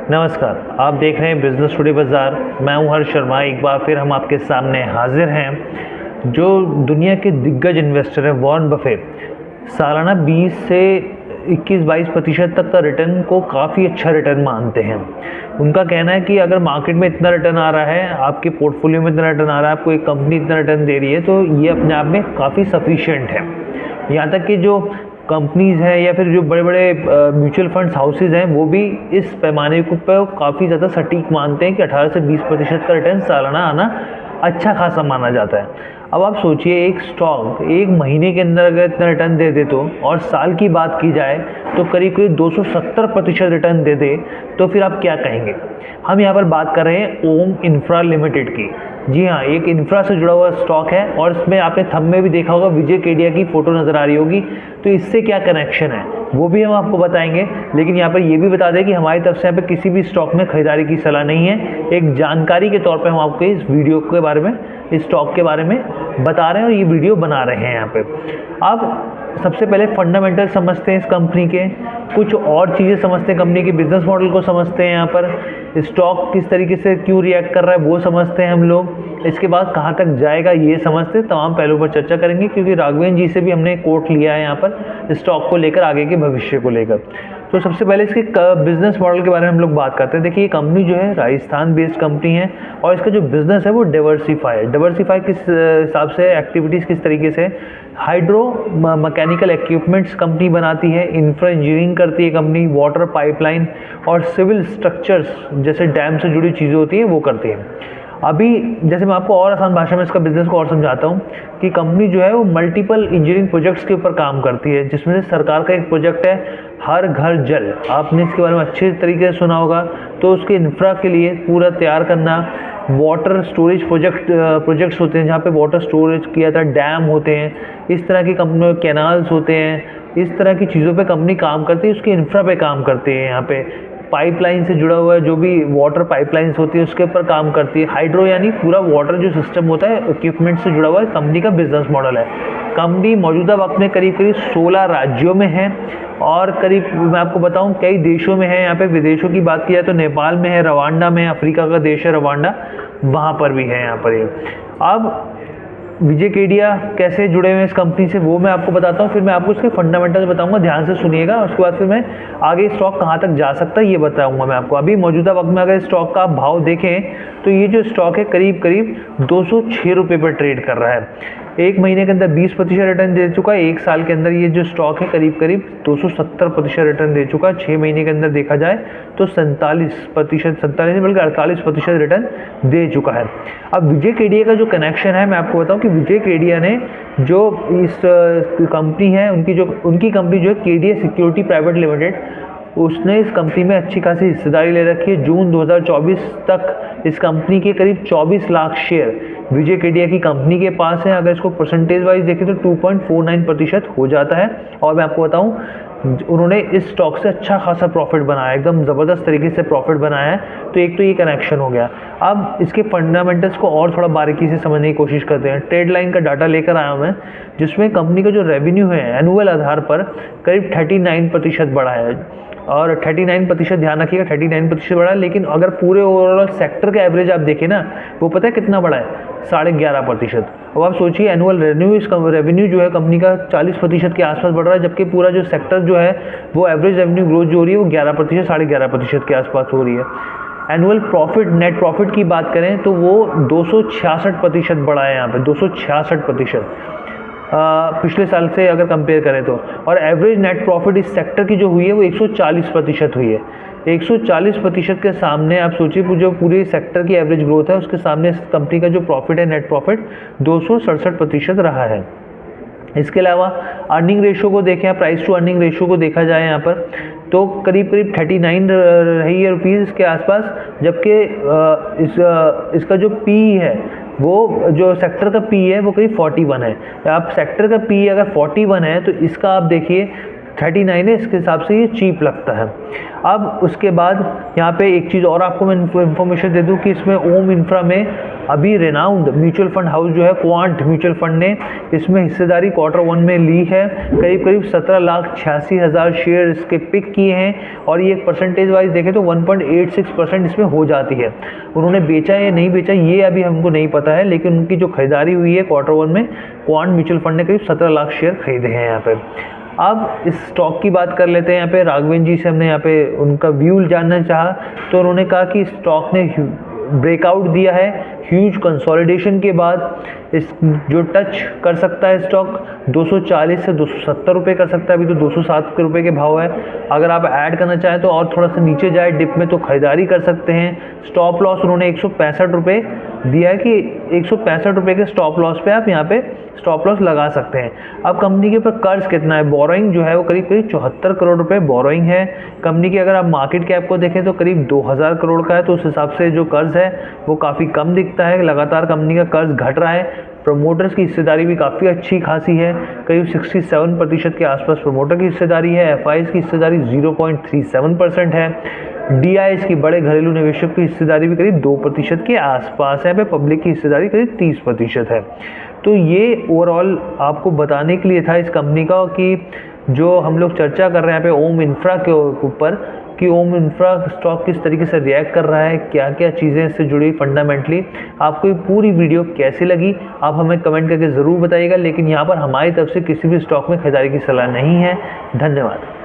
नमस्कार, आप देख रहे हैं बिज़नेस टुडे बाज़ार। मैं हूं हर्ष शर्मा। एक बार फिर हम आपके सामने हाज़िर हैं। जो दुनिया के दिग्गज इन्वेस्टर हैं वॉरेन बफेट, सालाना 20 से 21-22% तक का रिटर्न को काफ़ी अच्छा रिटर्न मानते हैं। उनका कहना है कि अगर मार्केट में इतना रिटर्न आ रहा है, आपके पोर्टफोलियो में इतना रिटर्न आ रहा है, आपको एक कंपनी इतना रिटर्न दे रही है, तो ये अपने आप में काफ़ी सफिशिएंट है। यहाँ तक कि जो कंपनीज़ हैं या फिर जो बड़े बड़े म्यूचुअल फंड्स हाउसेज़ हैं, वो भी इस पैमाने को पर काफ़ी ज़्यादा सटीक मानते हैं कि 18 से 20% का रिटर्न सालाना आना अच्छा खासा माना जाता है। अब आप सोचिए, एक स्टॉक एक महीने के अंदर अगर इतना रिटर्न दे दे तो, और साल की बात की जाए तो करीब करीब 270% रिटर्न दे दे, तो फिर आप क्या कहेंगे। हम यहाँ पर बात कर रहे हैं ओम इंफ्रा लिमिटेड की। जी हाँ, एक इंफ्रा से जुड़ा हुआ स्टॉक है, और इसमें आपने थंब में भी देखा होगा विजय केडिया की फ़ोटो नज़र आ रही होगी। तो इससे क्या कनेक्शन है वो भी हम आपको बताएंगे, लेकिन यहाँ पर ये भी बता दें कि हमारी तरफ से यहाँ पे किसी भी स्टॉक में खरीदारी की सलाह नहीं है। एक जानकारी के तौर पे हम आपको इस वीडियो के बारे में, इस स्टॉक के बारे में बता रहे हैं और ये वीडियो बना रहे हैं यहाँ पे। अब सबसे पहले फंडामेंटल समझते हैं इस कंपनी के, कुछ और चीज़ें समझते हैं, कंपनी के बिजनेस मॉडल को समझते हैं, यहाँ पर स्टॉक किस तरीके से क्यों रिएक्ट कर रहा है वो समझते हैं हम लोग। इसके बाद कहाँ तक जाएगा ये समझते हैं, तमाम पहलुओं पर चर्चा करेंगे, क्योंकि राघवेंद्र जी से भी हमने कोट लिया है यहाँ पर स्टॉक को लेकर, आगे के भविष्य को लेकर। तो सबसे पहले इसके बिजनेस मॉडल के बारे में हम लोग बात करते हैं। देखिए, ये कंपनी जो है राजस्थान बेस्ड कंपनी है, और इसका जो बिज़नेस है वो डाइवर्सिफाई किस हिसाब से, एक्टिविटीज़ किस तरीके से, हाइड्रो मैकेनिकल इक्विपमेंट्स कंपनी बनाती है, इंफ्रा इंजीनियरिंग करती है कंपनी, वाटर पाइपलाइन और सिविल स्ट्रक्चर्स जैसे डैम से जुड़ी चीज़ें होती हैं वो करती है। अभी जैसे मैं आपको और आसान भाषा में इसका बिजनेस को और समझाता हूँ कि कंपनी जो है वो मल्टीपल इंजीनियरिंग प्रोजेक्ट्स के ऊपर काम करती है, जिसमें से सरकार का एक प्रोजेक्ट है हर घर जल। आपने इसके बारे में अच्छे तरीके से सुना होगा। तो उसके इंफ्रा के लिए पूरा तैयार करना, वाटर स्टोरेज प्रोजेक्ट्स होते हैं जहाँ पे वाटर स्टोरेज किया था, डैम होते हैं, इस तरह की कंपनी, कैनाल्स होते हैं, इस तरह की चीज़ों पे कंपनी काम करती है, उसके इंफ्रा पे काम करती है। यहाँ पे पाइपलाइन से जुड़ा हुआ है, जो भी वाटर पाइपलाइंस होती है उसके ऊपर काम करती है। हाइड्रो यानी पूरा वाटर जो सिस्टम होता है, इक्विपमेंट से जुड़ा हुआ है, कंपनी का बिजनेस मॉडल है। कंपनी मौजूदा वक्त में करीब करीब 16 राज्यों में है, और करीब मैं आपको बताऊं कई देशों में है। यहाँ पे विदेशों की बात की जाए तो नेपाल में है, रवांडा में, अफ्रीका का देश है रवांडा, वहाँ पर भी है यहाँ पर ये। अब विजय केडिया कैसे जुड़े हुए हैं इस कंपनी से वो मैं आपको बताता हूँ, फिर मैं आपको इसके फंडामेंटल्स बताऊंगा, ध्यान से सुनिएगा। उसके बाद फिर मैं आगे स्टॉक कहाँ तक जा सकता है ये बताऊंगा मैं आपको। अभी मौजूदा वक्त में अगर स्टॉक का भाव देखें तो ये जो स्टॉक है करीब करीब 206 रुपये पर ट्रेड कर रहा है। एक महीने के अंदर 20% रिटर्न दे चुका है। एक साल के अंदर ये जो स्टॉक है करीब करीब 270% रिटर्न दे चुका है। 6 महीने के अंदर देखा जाए तो 47% बल्कि 48% रिटर्न दे चुका है। अब विजय केडिया का जो कनेक्शन है मैं आपको बताऊं कि विजय केडिया ने जो इस कंपनी है, उनकी कंपनी जो है केडिया सिक्योरिटी प्राइवेट लिमिटेड, उसने इस कंपनी में अच्छी खासी हिस्सेदारी ले रखी है। जून 2024 तक इस कंपनी के करीब 24 लाख शेयर विजय केडिया की कंपनी के पास है। अगर इसको परसेंटेज वाइज देखें तो 2.49% हो जाता है। और मैं आपको बताऊं, उन्होंने इस स्टॉक से अच्छा खासा प्रॉफिट बनाया, एकदम ज़बरदस्त तरीके से प्रॉफिट बनाया है। तो एक तो ये कनेक्शन हो गया। अब इसके फंडामेंटल्स को और थोड़ा बारीकी से समझने की कोशिश करते हैं। ट्रेड लाइन का डाटा लेकर आया हूँ मैं, जिसमें कंपनी का जो रेवेन्यू है एनुअल आधार पर करीब 39% बढ़ा है। और 39% ध्यान रखिएगा, 39% बढ़ा है। लेकिन अगर पूरे ओवरऑल सेक्टर का एवरेज आप देखें ना, वो पता है कितना बढ़ा है? 11.5%। अब आप सोचिए, एनुअल रेवेन्यू जो है कंपनी का 40% के आसपास बढ़ रहा है, जबकि पूरा जो सेक्टर जो है वो एवरेज रेवेन्यू ग्रोथ जो हो रही है वो 11%, 11.5% के आसपास हो रही है। एनुअल प्रॉफिट, नेट प्रॉफिट की बात करें तो वो 266% बढ़ा है यहाँ पे, 266% पिछले साल से अगर कंपेयर करें तो। और एवरेज नेट प्रॉफिट इस सेक्टर की जो हुई है वो 140% हुई है। 140% के सामने आप सोचिए, जो पूरे सेक्टर की एवरेज ग्रोथ है उसके सामने इस कंपनी का जो प्रॉफिट है, नेट प्रॉफिट 267% रहा है। इसके अलावा अर्निंग रेशो को देखें, प्राइस टू अर्निंग रेशो को देखा जाए यहाँ पर तो करीब करीब 39 रही है रुपीज़ के आसपास, जबकि इसका जो पी है, वो जो सेक्टर का पी है वो करीब 41 है। आप सेक्टर का पी अगर 41 है तो इसका आप देखिए 39 है, इसके हिसाब से ये चीप लगता है। अब उसके बाद यहाँ पे एक चीज़ और आपको मैं इन्फॉर्मेशन दे दूँ कि इसमें ओम इंफ्रा में अभी रेनाउंड म्यूचुअल फंड हाउस जो है क्वांट म्यूचुअल फंड ने इसमें हिस्सेदारी Q1 में ली है। करीब करीब 17,86,000 शेयर इसके पिक किए हैं और ये एक परसेंटेज वाइज देखें तो 1.86% इसमें हो जाती है। उन्होंने बेचा या नहीं बेचा ये अभी हमको नहीं पता है, लेकिन उनकी जो खरीदारी हुई है Q1 में क्वांट म्यूचुअल फंड ने करीब 17 लाख शेयर खरीदे हैं यहाँ पे। अब इस स्टॉक की बात कर लेते हैं। यहाँ पे राघवेंद्र जी से हमने यहाँ पे उनका व्यू जानना चाहा तो उन्होंने कहा कि स्टॉक ने ब्रेकआउट दिया है ह्यूज कंसोलिडेशन के बाद। इस जो टच कर सकता है स्टॉक 240 से 270 रुपये कर सकता है। अभी तो 207 रुपये के भाव है। अगर आप ऐड करना चाहें तो और थोड़ा सा नीचे जाए डिप में तो खरीदारी कर सकते हैं। स्टॉप लॉस उन्होंने 165 रुपये दिया है कि 165 रुपये के स्टॉप लॉस पे आप यहाँ पे स्टॉप लॉस लगा सकते हैं। अब कंपनी के ऊपर कर्ज कितना है, बोरोइंग जो है वो करीब करीब 74 करोड़ रुपए बोरोइंग है। कंपनी की अगर आप मार्केट कैप को देखें तो करीब 2000 करोड़ का है, तो उस हिसाब से जो कर्ज है वो काफ़ी कम दिखता है। लगातार कंपनी का कर्ज घट रहा है। प्रमोटर्स की हिस्सेदारी भी काफ़ी अच्छी खासी है, करीब 67% के आसपास प्रमोटर की हिस्सेदारी है। एफआईज की हिस्सेदारी 0.37% है। डीआईएस की बड़े घरेलू निवेशक की हिस्सेदारी भी करीब 2% के आसपास है। पब्लिक की हिस्सेदारी करीब 30% है। तो ये ओवरऑल आपको बताने के लिए था इस कंपनी का कि जो हम लोग चर्चा कर रहे हैं यहाँ पे ओम इंफ्रा के ऊपर कि ओम इंफ्रा स्टॉक किस तरीके से रिएक्ट कर रहा है, क्या क्या चीज़ें इससे जुड़ी फंडामेंटली। आपको ये पूरी वीडियो कैसी लगी आप हमें कमेंट करके ज़रूर बताइएगा। लेकिन यहाँ पर हमारी तरफ से किसी भी स्टॉक में खरीदारी की सलाह नहीं है। धन्यवाद।